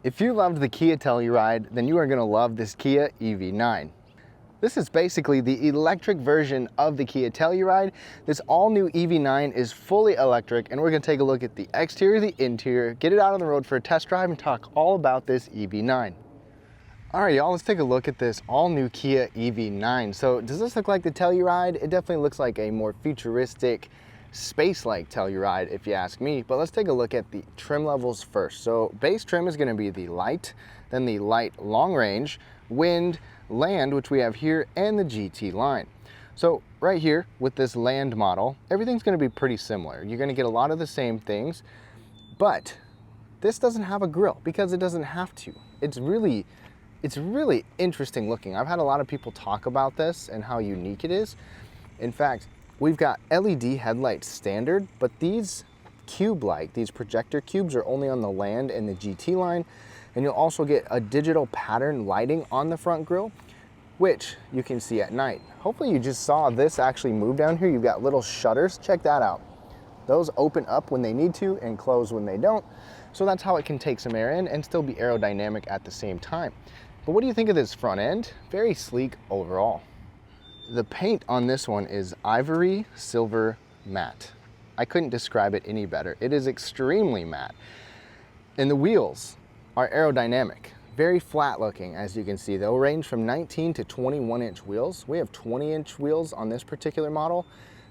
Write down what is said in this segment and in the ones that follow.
If you loved the Kia Telluride, then you are going to love this Kia EV9. This is basically the electric version of the Kia Telluride. This all-new EV9 is fully electric, and we're going to take a look at the exterior, the interior, get it out on the road for a test drive, and talk all about this EV9. All right, y'all, let's take a look at this all-new Kia EV9. So does this look like the Telluride? It definitely looks like a more futuristic, space-like Telluride, if you ask me. But let's take a look at the trim levels first. So base trim is going to be the light, then the light long range, wind, land, which we have here, and the GT line. So right here with this land model, everything's going to be pretty similar. You're going to get a lot of the same things, but this doesn't have a grille because it doesn't have to. It's really interesting looking. I've had a lot of people talk about this and how unique it is. In fact, we've got LED headlights standard, but these cube-like, these projector cubes are only on the land and the GT line. And you'll also get a digital pattern lighting on the front grille, which you can see at night. Hopefully you just saw this actually move down here. You've got little shutters. Check that out. Those open up when they need to and close when they don't. So that's how it can take some air in and still be aerodynamic at the same time. But what do you think of this front end? Very sleek overall. The paint on this one is ivory silver matte. I couldn't describe it any better. It is extremely matte. And the wheels are aerodynamic, very flat looking, as you can see. They'll range from 19 to 21 inch wheels. We have 20-inch wheels on this particular model.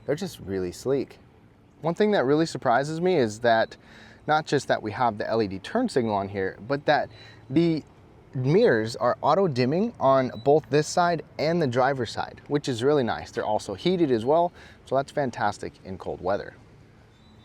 They're just really sleek. One thing that really surprises me is that not just that we have the LED turn signal on here, but that the mirrors are auto dimming on both this side and the driver's side, which is really nice. They're also heated as well, so that's fantastic in cold weather.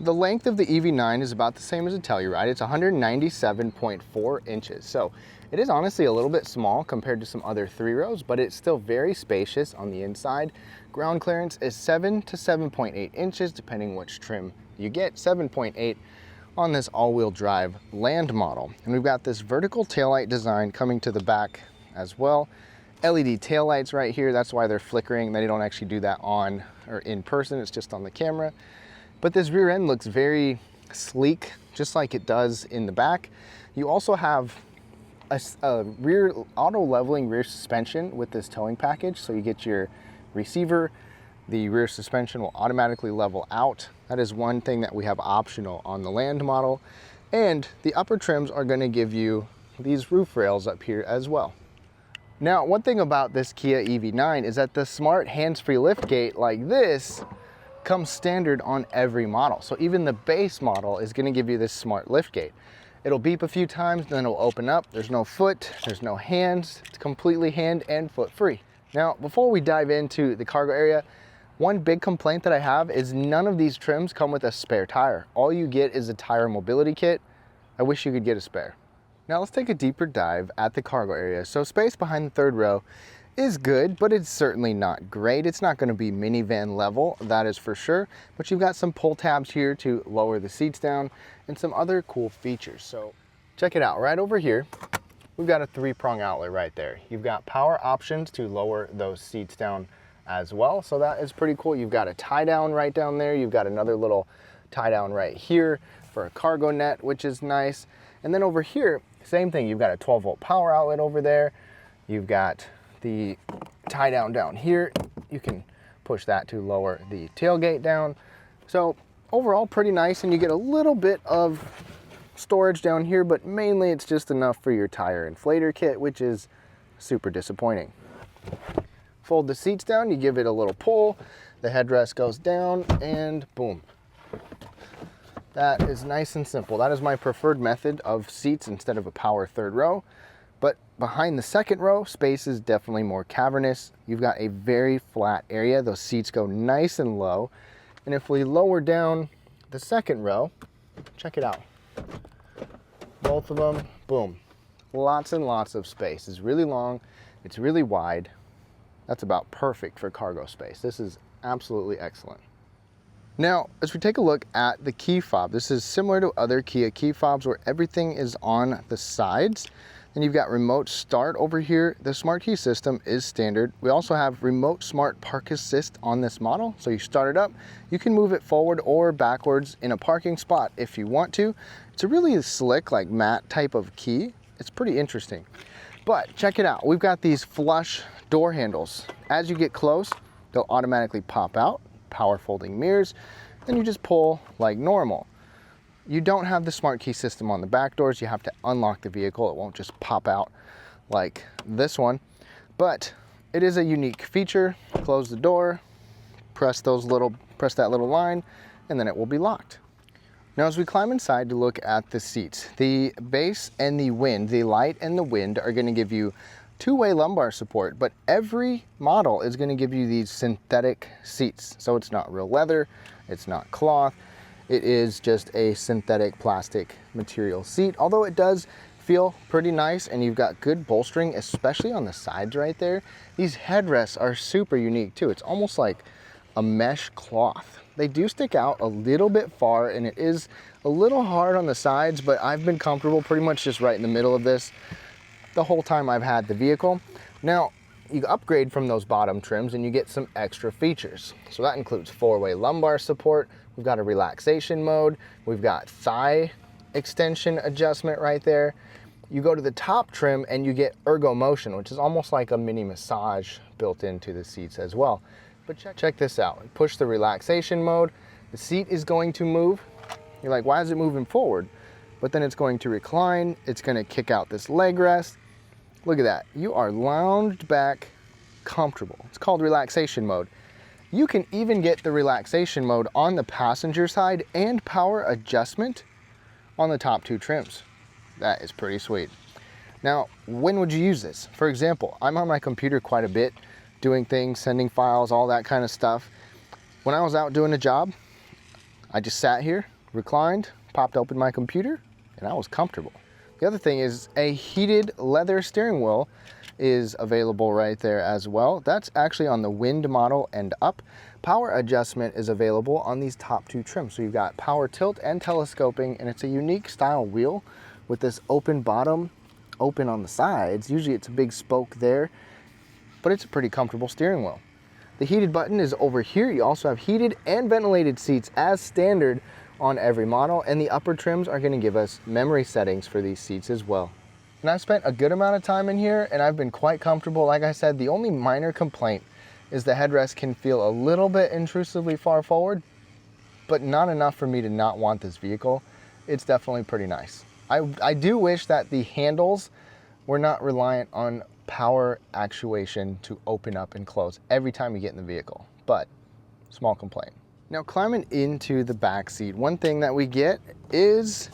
The length of the EV9 is about the same as a Telluride. It's 197.4 inches. So it is honestly a little bit small compared to some other 3-rows, but it's still very spacious on the inside. Ground clearance is 7 to 7.8 inches, depending which trim you get. 7.8 on this all-wheel drive land model. And we've got this vertical taillight design coming to the back as well. LED taillights right here. That's why they're flickering. They don't actually do that on or in person. It's just on the camera. But this rear end looks very sleek, just like it does in the back. You also have a rear auto leveling rear suspension with this towing package. So you get your receiver, the rear suspension will automatically level out. That is one thing that we have optional on the land model. And the upper trims are going to give you these roof rails up here as well. Now, one thing about this Kia EV9 is that the smart hands-free liftgate like this comes standard on every model. So even the base model is going to give you this smart liftgate. It'll beep a few times, then it'll open up. There's no foot, there's no hands. It's completely hand and foot free. Now, before we dive into the cargo area, one big complaint that I have is none of these trims come with a spare tire. All you get is a tire mobility kit. I wish you could get a spare. Now let's take a deeper dive at the cargo area. So space behind the third row is good, but it's certainly not great. It's not going to be minivan level, that is for sure. But you've got some pull tabs here to lower the seats down and some other cool features. So check it out. Right over here, we've got a 3-prong outlet right there. You've got power options to lower those seats down as well. So that is pretty cool. You've got a tie down right down there. You've got another little tie down right here for a cargo net, which is nice. And then over here, same thing. You've got a 12-volt power outlet over there. You've got the tie down here. You can push that to lower the tailgate down. So overall pretty nice, and you get a little bit of storage down here, but mainly it's just enough for your tire inflator kit, which is super disappointing. Fold the seats down, you give it a little pull, the headrest goes down, and boom. That is nice and simple. That is my preferred method of seats instead of a power third row. But behind the second row, space is definitely more cavernous. You've got a very flat area. Those seats go nice and low. And if we lower down the second row, check it out. Both of them, boom. Lots and lots of space. It's really long. It's really wide. That's about perfect for cargo space. This is absolutely excellent. Now, as we take a look at the key fob, this is similar to other Kia key fobs where everything is on the sides. Then you've got remote start over here. The smart key system is standard. We also have remote smart park assist on this model. So you start it up, you can move it forward or backwards in a parking spot if you want to. It's a really slick, like matte type of key. It's pretty interesting. But check it out. We've got these flush door handles. As you get close, they'll automatically pop out, power folding mirrors, then you just pull like normal. You don't have the smart key system on the back doors. You have to unlock the vehicle. It won't just pop out like this one, but it is a unique feature. Close the door, press that little line, and then it will be locked. Now, as we climb inside to look at the seats, the base and the wind, the light and the wind are going to give you two-way lumbar support, but every model is going to give you these synthetic seats. So it's not real leather, it's not cloth, it is just a synthetic plastic material seat, although it does feel pretty nice, and you've got good bolstering, especially on the sides right there. These headrests are super unique too. It's almost like a mesh cloth. They do stick out a little bit far, and it is a little hard on the sides, but I've been comfortable pretty much just right in the middle of this the whole time I've had the vehicle. Now, you upgrade from those bottom trims and you get some extra features. So that includes four-way lumbar support. We've got a relaxation mode. We've got thigh extension adjustment right there. You go to the top trim and you get ergo motion, which is almost like a mini massage built into the seats as well. But check this out. Push the relaxation mode. The seat is going to move. You're like, why is it moving forward? But then it's going to recline. It's going to kick out this leg rest. Look at that. You are lounged back, comfortable. It's called relaxation mode. You can even get the relaxation mode on the passenger side and power adjustment on the top two trims. That is pretty sweet. Now, when would you use this? For example, I'm on my computer quite a bit, doing things, sending files, all that kind of stuff. When I was out doing a job, I just sat here, reclined, popped open my computer, and I was comfortable. The other thing is a heated leather steering wheel is available right there as well. That's actually on the wind model and up. Power adjustment is available on these top two trims. So you've got power tilt and telescoping, and it's a unique style wheel with this open bottom, open on the sides. Usually it's a big spoke there, but it's a pretty comfortable steering wheel. The heated button is over here. You also have heated and ventilated seats as standard on every model, and the upper trims are going to give us memory settings for these seats as well. And I've spent a good amount of time in here and I've been quite comfortable. Like I said, the only minor complaint is the headrest can feel a little bit intrusively far forward, but not enough for me to not want this vehicle. It's definitely pretty nice. I do wish that the handles were not reliant on power actuation to open up and close every time you get in the vehicle, but small complaint. Now, climbing into the back seat, one thing that we get is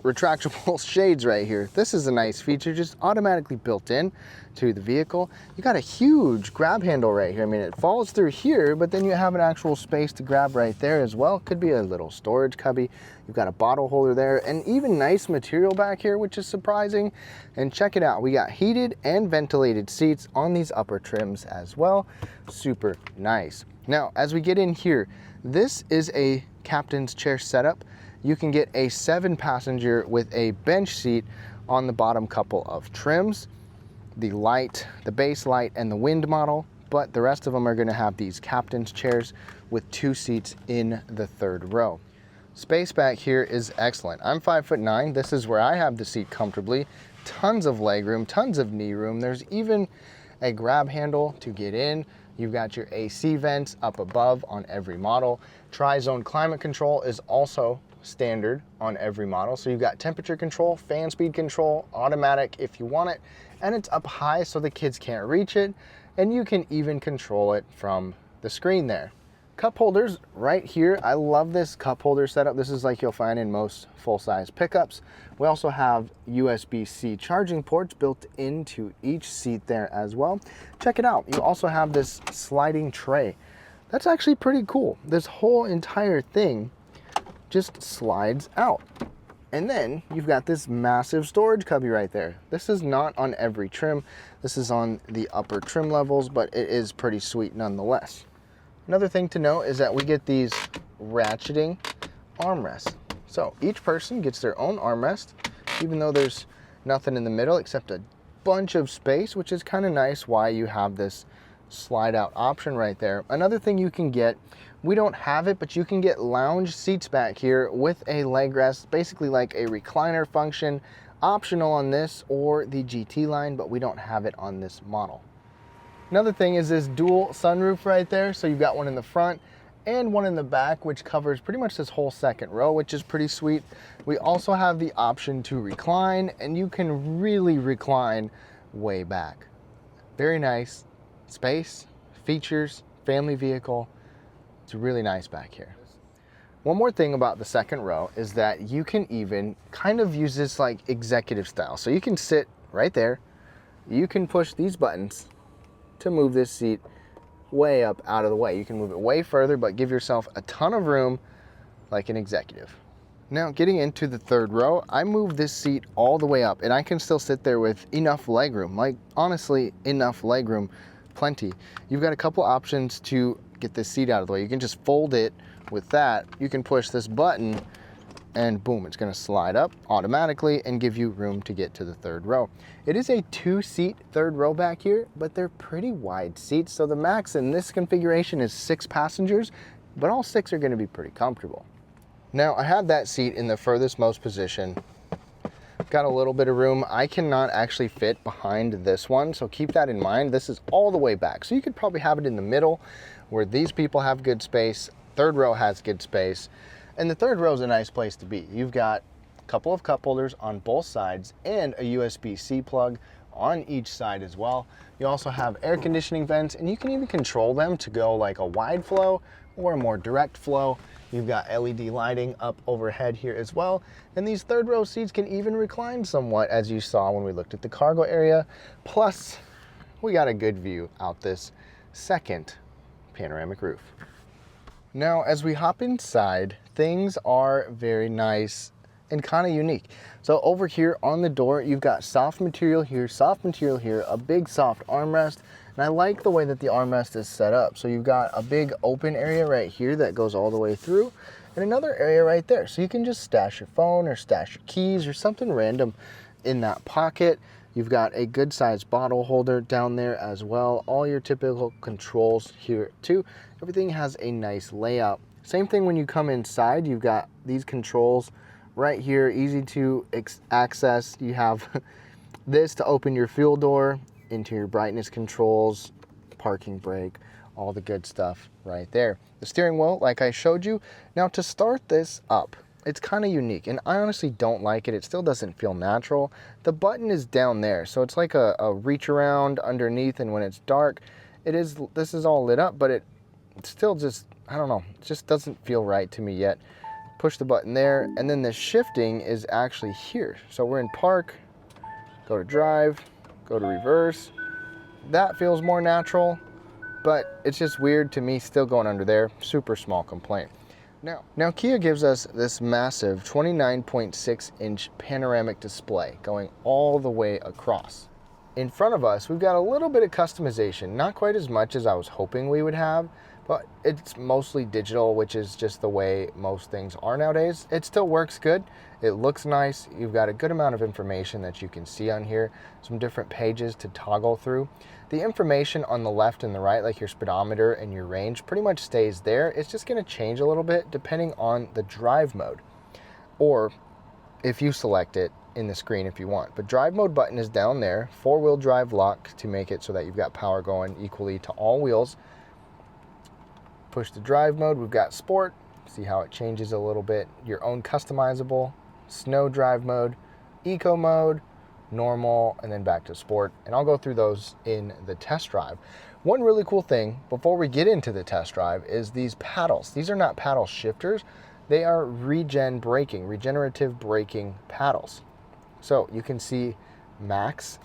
retractable shades right here. This is a nice feature, just automatically built in to the vehicle. You got a huge grab handle right here. I mean, it falls through here, but then you have an actual space to grab right there as well. Could be a little storage cubby. You've got a bottle holder there, and even nice material back here, which is surprising. And check it out, we got heated and ventilated seats on these upper trims as well. Super nice. Now, as we get in here, this is a captain's chair setup. You can get a 7-passenger with a bench seat on the bottom couple of trims, the light, the base light, and the wind model, but the rest of them are going to have these captain's chairs with 2 seats in the 3rd row. Space back here is excellent. I'm 5'9". This is where I have the seat comfortably. Tons of leg room, tons of knee room. There's even a grab handle to get in. You've got your AC vents up above on every model. Tri-zone climate control is also standard on every model. So you've got temperature control, fan speed control, automatic if you want it, and it's up high so the kids can't reach it, and you can even control it from the screen there. Cup holders right here. I love this cup holder setup. This is like you'll find in most full-size pickups. We also have USB-C charging ports built into each seat there as well. Check it out. You also have this sliding tray. That's actually pretty cool. This whole entire thing just slides out. And then you've got this massive storage cubby right there. This is not on every trim. This is on the upper trim levels, but it is pretty sweet nonetheless. Another thing to note is that we get these ratcheting armrests. So each person gets their own armrest, even though there's nothing in the middle except a bunch of space, which is kind of nice why you have this slide out option right there. Another thing you can get, we don't have it, but you can get lounge seats back here with a leg rest, basically like a recliner function, optional on this or the GT line, but we don't have it on this model. Another thing is this dual sunroof right there. So you've got one in the front and one in the back, which covers pretty much this whole second row, which is pretty sweet. We also have the option to recline, and you can really recline way back. Very nice space, features, family vehicle. It's really nice back here. One more thing about the second row is that you can even kind of use this like executive style. So you can sit right there. You can push these buttons to move this seat way up out of the way. You can move it way further, but give yourself a ton of room like an executive. Now, getting into the third row, I moved this seat all the way up, and I can still sit there with enough legroom. Like, honestly, enough legroom, plenty. You've got a couple options to get this seat out of the way. You can just fold it with that. You can push this button and boom, it's gonna slide up automatically and give you room to get to the third row. It is a 2-seat third row back here, but they're pretty wide seats. So the max in this configuration is 6 passengers, but all 6 are gonna be pretty comfortable. Now, I have that seat in the furthest most position. Got a little bit of room. I cannot actually fit behind this one, so keep that in mind. This is all the way back. So you could probably have it in the middle where these people have good space, third row has good space. And the third row is a nice place to be. You've got a couple of cup holders on both sides and a USB-C plug on each side as well. You also have air conditioning vents, and you can even control them to go like a wide flow or a more direct flow. You've got LED lighting up overhead here as well. And these third row seats can even recline somewhat, as you saw when we looked at the cargo area. Plus, we got a good view out this second panoramic roof. Now, as we hop inside, things are very nice and kind of unique. So over here on the door, you've got soft material here, a big soft armrest. And I like the way that the armrest is set up. So you've got a big open area right here that goes all the way through, and another area right there. So you can just stash your phone or stash your keys or something random in that pocket. You've got a good sized bottle holder down there as well. All your typical controls here too. Everything has a nice layout. Same thing when you come inside, you've got these controls right here, easy to access. You have this to open your fuel door, interior brightness controls, parking brake, all the good stuff right there. The steering wheel, like I showed you. Now to start this up, it's kind of unique, and I honestly don't like it. It still doesn't feel natural. The button is down there, so it's like a reach around underneath, and when it's dark, this is all lit up, but it still just, I don't know, it just doesn't feel right to me yet. Push the button there, and then the shifting is actually here. So we're in park, go to drive, go to reverse. That feels more natural, but it's just weird to me still going under there. Super small complaint. Now Kia gives us this massive 29.6-inch panoramic display going all the way across. In front of us, we've got a little bit of customization, not quite as much as I was hoping we would have, but it's mostly digital, which is just the way most things are nowadays. It still works good. It looks nice. You've got a good amount of information that you can see on here, some different pages to toggle through. The information on the left and the right, like your speedometer and your range, pretty much stays there. It's just gonna change a little bit depending on the drive mode, or if you select it in the screen if you want. But drive mode button is down there, 4-wheel drive lock to make it so that you've got power going equally to all wheels. Push the drive mode, we've got sport, see how it changes a little bit, your own customizable, snow drive mode, eco mode, normal, and then back to sport. And I'll go through those in the test drive. One really cool thing before we get into the test drive is these paddles. These are not paddle shifters, they are regenerative braking paddles. So you can see max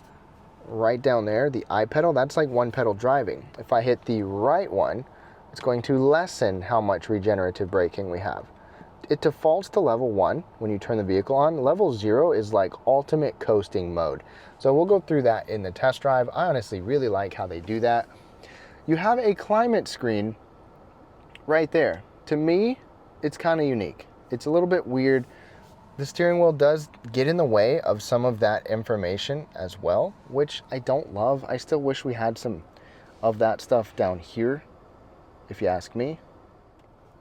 right down there, the I pedal, that's like one pedal driving. If I hit the right one, it's going to lessen how much regenerative braking we have. It defaults to level 1 when you turn the vehicle on. Level 0 is like ultimate coasting mode. So we'll go through that in the test drive. I honestly really like how they do that. You have a climate screen right there. To me, it's kind of unique. It's a little bit weird. The steering wheel does get in the way of some of that information as well, which I don't love. I still wish we had some of that stuff down here, if you ask me.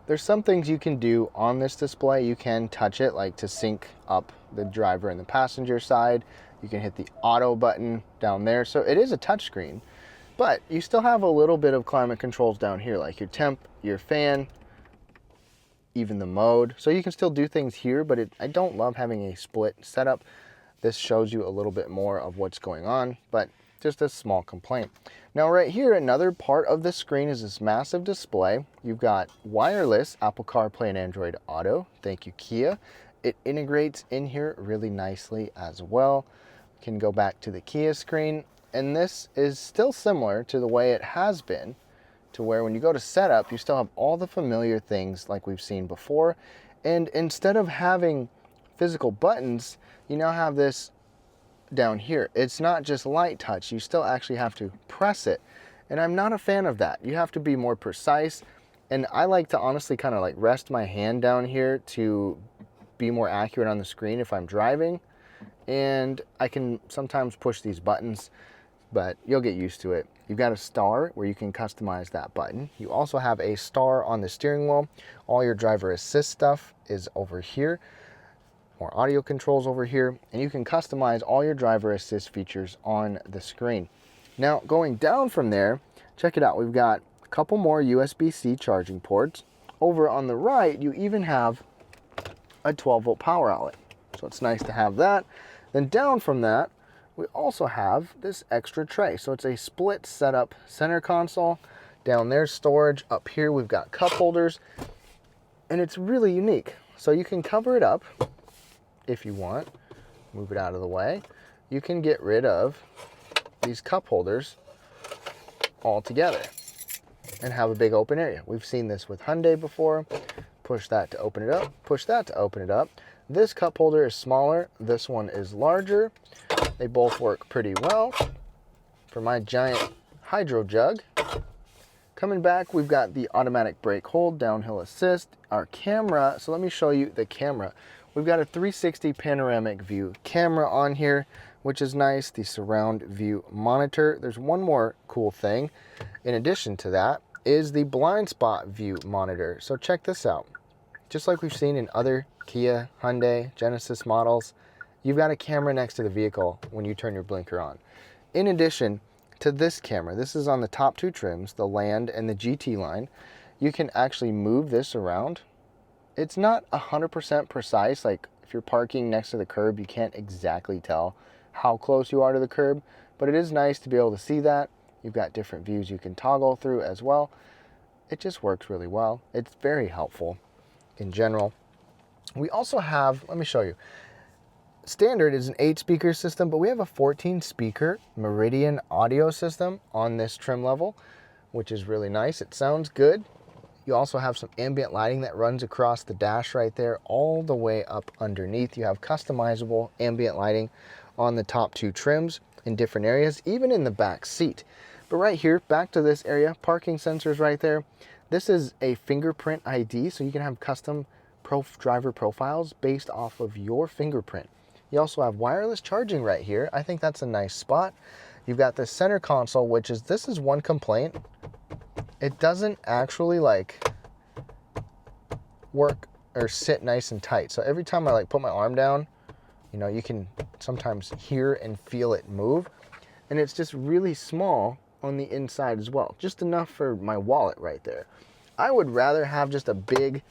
There's some things you can do on this display. You can touch it, like to sync up the driver and the passenger side. You can hit the auto button down there. So it is a touch screen, but you still have a little bit of climate controls down here, like your temp, your fan, even the mode. So you can still do things here, but I don't love having a split setup. This shows you a little bit more of what's going on, but just a small complaint. Now right here, another part of the screen is this massive display. You've got wireless Apple CarPlay and Android Auto. Thank you, Kia. It integrates in here really nicely as well. You can go back to the Kia screen, and this is still similar to the way it has been, to where when you go to setup, you still have all the familiar things like we've seen before. And instead of having physical buttons, you now have this down here. It's not just light touch, you still actually have to press it. And I'm not a fan of that. You have to be more precise. And I like to honestly kind of like rest my hand down here to be more accurate on the screen if I'm driving. And I can sometimes push these buttons, but you'll get used to it. You've got a star where you can customize that button. You also have a star on the steering wheel. All your driver assist stuff is over here. More audio controls over here, and you can customize all your driver assist features on the screen. Now, going down from there, check it out. We've got a couple more USB-C charging ports. Over on the right, you even have a 12-volt power outlet. So it's nice to have that. Then down from that, we also have this extra tray. So it's a split setup center console. Down there's storage. Up here, we've got cup holders, and it's really unique. So you can cover it up if you want, move it out of the way. You can get rid of these cup holders altogether and have a big open area. We've seen this with Hyundai before. Push that to open it up, push that to open it up. This cup holder is smaller, this one is larger. They both work pretty well. For my giant hydro jug. Coming back, we've got the automatic brake hold, downhill assist, our camera. So let me show you the camera. We've got a 360 panoramic view camera on here, which is nice. The surround view monitor. There's one more cool thing. In addition to that is the blind spot view monitor. So check this out. Just like we've seen in other Kia, Hyundai, Genesis models, you've got a camera next to the vehicle when you turn your blinker on. In addition to this camera, this is on the top two trims, the Land and the GT line. You can actually move this around. It's not 100% precise, like if you're parking next to the curb, you can't exactly tell how close you are to the curb, but it is nice to be able to see that. You've got different views you can toggle through as well. It just works really well. It's very helpful in general. We also have, let me show you. Standard is an 8-speaker system, but we have a 14-speaker Meridian audio system on this trim level, which is really nice. It sounds good. You also have some ambient lighting that runs across the dash right there, all the way up underneath. You have customizable ambient lighting on the top two trims in different areas, even in the back seat. But right here, back to this area, parking sensors right there. This is a fingerprint ID, so you can have custom driver profiles based off of your fingerprint. You also have wireless charging right here. I think that's a nice spot. You've got the center console, which is, this is one complaint. It doesn't actually like work or sit nice and tight. So every time I like put my arm down, you know, you can sometimes hear and feel it move. And it's just really small on the inside as well. Just enough for my wallet right there. I would rather have just a big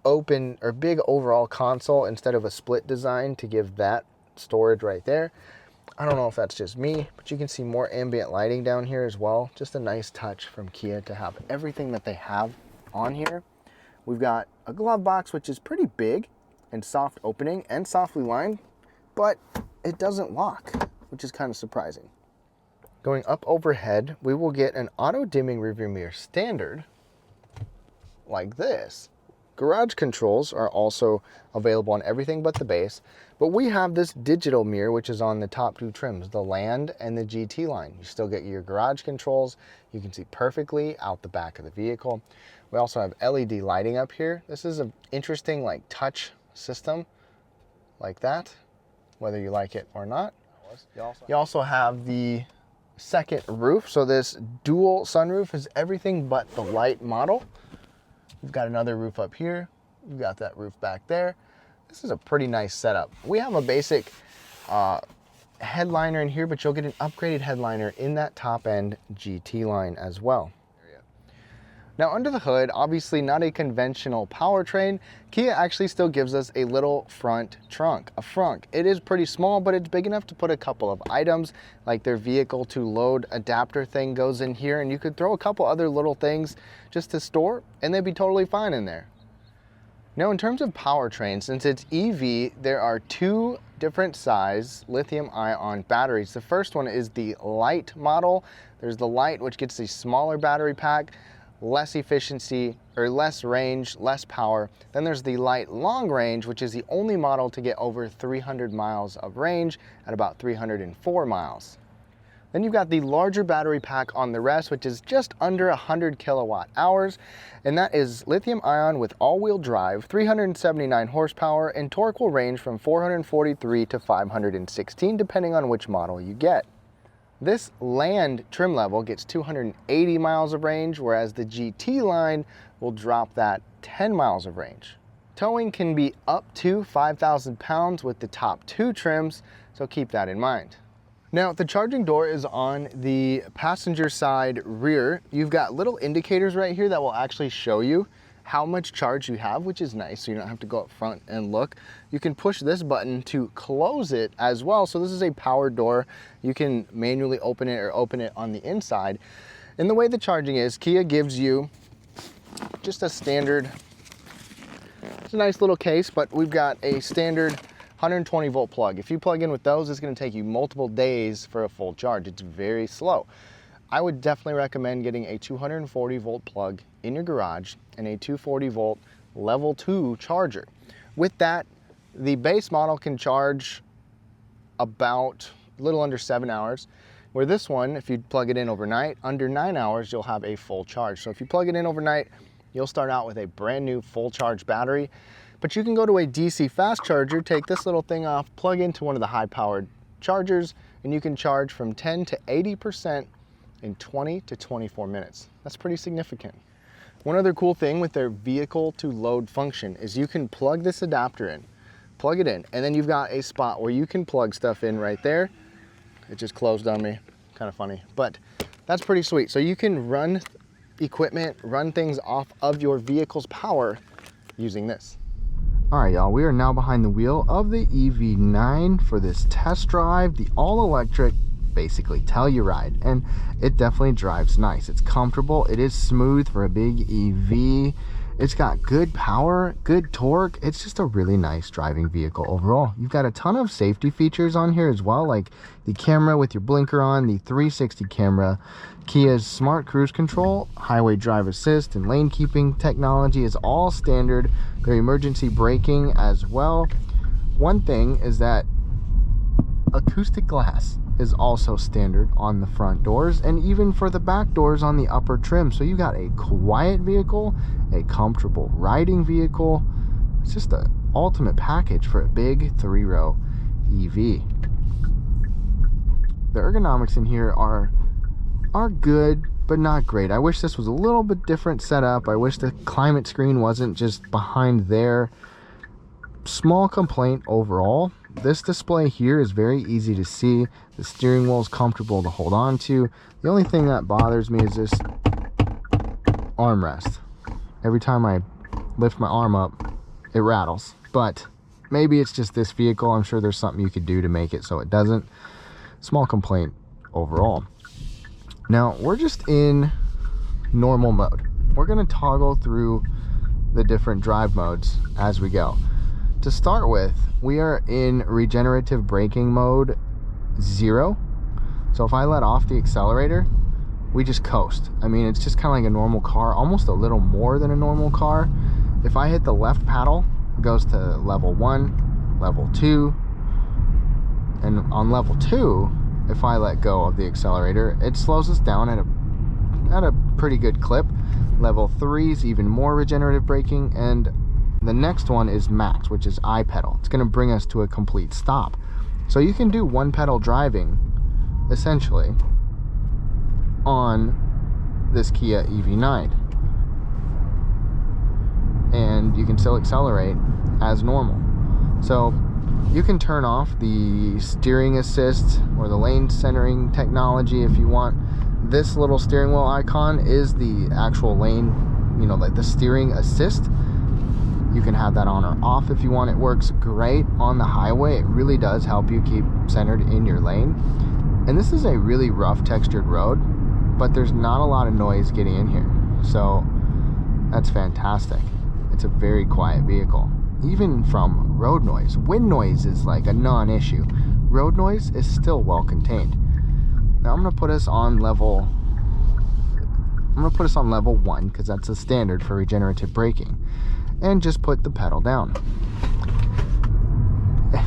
open or big overall console instead of a split design to give that storage right there. I don't know if that's just me, but you can see more ambient lighting down here as well. Just a nice touch from Kia to have everything that they have on here. We've got a glove box, which is pretty big and soft opening and softly lined, but it doesn't lock, which is kind of surprising. Going up overhead, we will get an auto dimming rearview mirror standard like this. Garage controls are also available on everything but the base, but we have this digital mirror, which is on the top two trims, the Land and the GT line. You still get your garage controls. You can see perfectly out the back of the vehicle. We also have LED lighting up here. This is an interesting like touch system like that, whether you like it or not. You also have the second roof. So this dual sunroof is everything but the light model. We've got another roof up here. We've got that roof back there. This is a pretty nice setup. We have a basic headliner in here, but you'll get an upgraded headliner in that top end GT line as well. Now under the hood, obviously not a conventional powertrain, Kia actually still gives us a little front trunk, a frunk. It is pretty small, but it's big enough to put a couple of items, like their vehicle to load adapter thing goes in here, and you could throw a couple other little things just to store, and they'd be totally fine in there. Now in terms of powertrain, since it's EV, there are two different size lithium ion batteries. The first one is the light model. There's the light, which gets a smaller battery pack, less efficiency or less range, less power. Then there's the light long range, which is the only model to get over 300 miles of range at about 304 miles. Then you've got the larger battery pack on the rest, which is just under 100 kilowatt hours. And that is lithium ion with all-wheel drive, 379 horsepower, and torque will range from 443 to 516, depending on which model you get. This Land trim level gets 280 miles of range, whereas the GT line will drop that 10 miles of range. Towing can be up to 5,000 pounds with the top two trims, so keep that in mind. Now, the charging door is on the passenger side rear. You've got little indicators right here that will actually show you how much charge you have, which is nice, so you don't have to go up front and look. You can push this button to close it as well. So this is a power door. You can manually open it or open it on the inside. And the way the charging is, Kia gives you just a standard, it's a nice little case, but we've got a standard 120 volt plug. If you plug in with those, it's gonna take you multiple days for a full charge. It's very slow. I would definitely recommend getting a 240 volt plug in your garage and a 240 volt level 2 charger. With that, the base model can charge about a little under 7 hours, where this one, if you plug it in overnight, under 9 hours, you'll have a full charge. So if you plug it in overnight, you'll start out with a brand new full charge battery, but you can go to a DC fast charger, take this little thing off, plug into one of the high powered chargers, and you can charge from 10 to 80% in 20 to 24 minutes. That's pretty significant. One other cool thing with their vehicle to load function is you can plug this adapter in, plug it in, and then you've got a spot where you can plug stuff in right there. It just closed on me, kind of funny, but that's pretty sweet. So you can run equipment, run things off of your vehicle's power using this. All right, y'all, we are now behind the wheel of the EV9 for this test drive, the all-electric, basically Telluride, and it definitely drives nice. It's comfortable, it is smooth for a big EV, it's got good power, good torque. It's just a really nice driving vehicle overall. You've got a ton of safety features on here as well, like the camera with your blinker on, the 360 camera, Kia's smart cruise control, highway drive assist, and lane keeping technology is all standard. Their emergency braking as well. One thing is that acoustic glass is also standard on the front doors and even for the back doors on the upper trim. So you got a quiet vehicle, a comfortable riding vehicle. It's just the ultimate package for a big 3-row EV. The ergonomics in here are good, but not great. I wish this was a little bit different setup. I wish the climate screen wasn't just behind there. Small complaint overall. This display here is very easy to see. The steering wheel is comfortable to hold on to. The only thing that bothers me is this armrest. Every time I lift my arm up, it rattles. But maybe it's just this vehicle. I'm sure there's something you could do to make it so it doesn't. Small complaint overall. Now, we're just in normal mode. We're going to toggle through the different drive modes as we go. To start with, we are in regenerative braking mode 0. So if I let off the accelerator, we just coast. I mean, it's just kind of like a normal car, almost a little more than a normal car. If I hit the left paddle, it goes to level 1, level 2, and on level 2, if I let go of the accelerator, it slows us down at a pretty good clip. Level 3 is even more regenerative braking, and the next one is max, which is I-pedal. It's going to bring us to a complete stop. So you can do one pedal driving, essentially, on this Kia EV9. And you can still accelerate as normal. So you can turn off the steering assist or the lane centering technology if you want. This little steering wheel icon is the actual lane, you know, like the steering assist. You can have that on or off if you want. It works great on the highway. It really does help you keep centered in your lane. And this is a really rough textured road, but there's not a lot of noise getting in here. So that's fantastic. It's a very quiet vehicle. Even from road noise. Wind noise is like a non-issue. Road noise is still well contained. Now I'm gonna put us on level 1 because that's a standard for regenerative braking. And just put the pedal down.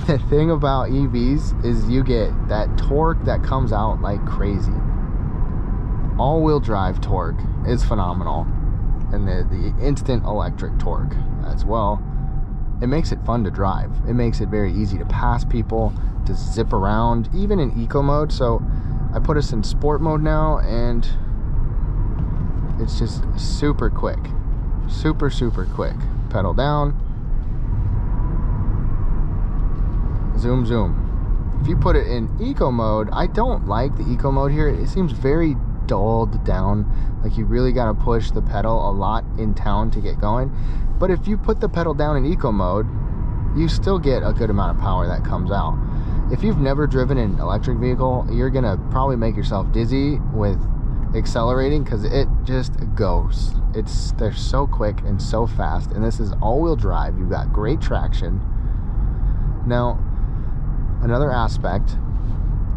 The thing about EVs is you get that torque that comes out like crazy. All-wheel drive torque is phenomenal. And the instant electric torque as well. It makes it fun to drive. It makes it very easy to pass people, to zip around, even in eco mode. So I put us in sport mode now, and it's just super quick. Super quick. Pedal down. Zoom, zoom. If you put it in eco mode, I don't like the eco mode here. It seems very dulled down, like you really got to push the pedal a lot in town to get going. But if you put the pedal down in eco mode, you still get a good amount of power that comes out. If you've never driven an electric vehicle, you're gonna probably make yourself dizzy with accelerating because it just goes. They're so quick and so fast, and this is all-wheel drive. You've got great traction. Now, another aspect,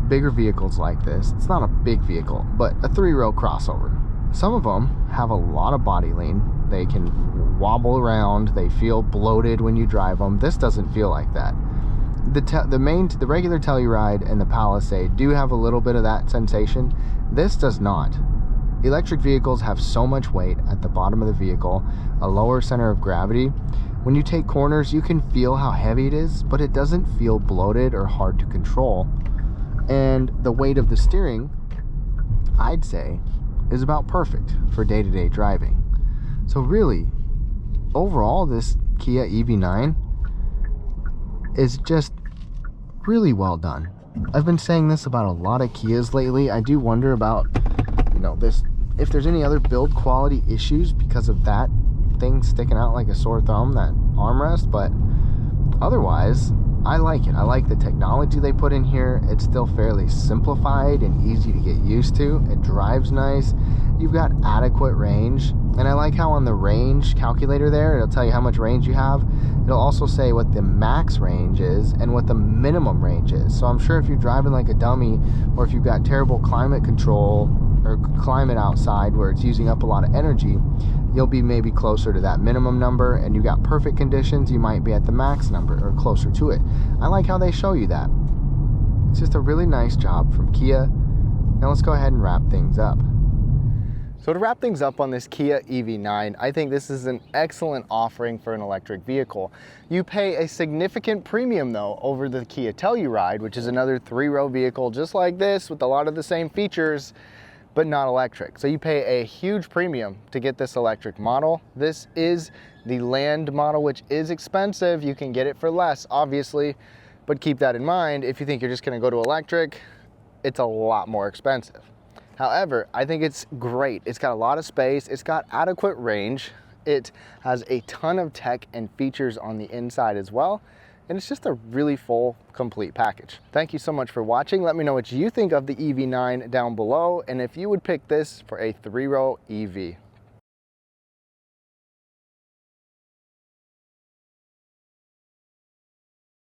bigger vehicles like this, it's not a big vehicle, but a 3-row crossover. Some of them have a lot of body lean. They can wobble around. They feel bloated when you drive them. This doesn't feel like that. The regular Telluride and the Palisade do have a little bit of that sensation. This does not. Electric vehicles have so much weight at the bottom of the vehicle, a lower center of gravity. When you take corners, you can feel how heavy it is, but it doesn't feel bloated or hard to control. And the weight of the steering, I'd say, is about perfect for day-to-day driving. So really, overall, this Kia EV9 is just really well done. I've been saying this about a lot of Kias lately. I do wonder about, you know, this, if there's any other build quality issues because of that thing sticking out like a sore thumb, that armrest, but otherwise, I like it. I like the technology they put in here. It's still fairly simplified and easy to get used to. It drives nice. You've got adequate range. And I like how on the range calculator there, it'll tell you how much range you have. It'll also say what the max range is and what the minimum range is. So I'm sure if you're driving like a dummy, or if you've got terrible climate control or climate outside where it's using up a lot of energy, you'll be maybe closer to that minimum number, and you got perfect conditions, you might be at the max number or closer to it. I like how they show you that. It's just a really nice job from Kia. Now let's go ahead and wrap things up. So to wrap things up on this Kia EV9, I think this is an excellent offering for an electric vehicle. You pay a significant premium though over the Kia Telluride, which is another 3-row vehicle just like this with a lot of the same features, but not electric. So you pay a huge premium to get this electric model. This is the Land model, which is expensive. You can get it for less, obviously, but keep that in mind. If you think you're just gonna go to electric, it's a lot more expensive. However, I think it's great. It's got a lot of space. It's got adequate range. It has a ton of tech and features on the inside as well. And it's just a really full, complete package. Thank you so much for watching. Let me know what you think of the EV9 down below, and if you would pick this for a 3-row EV.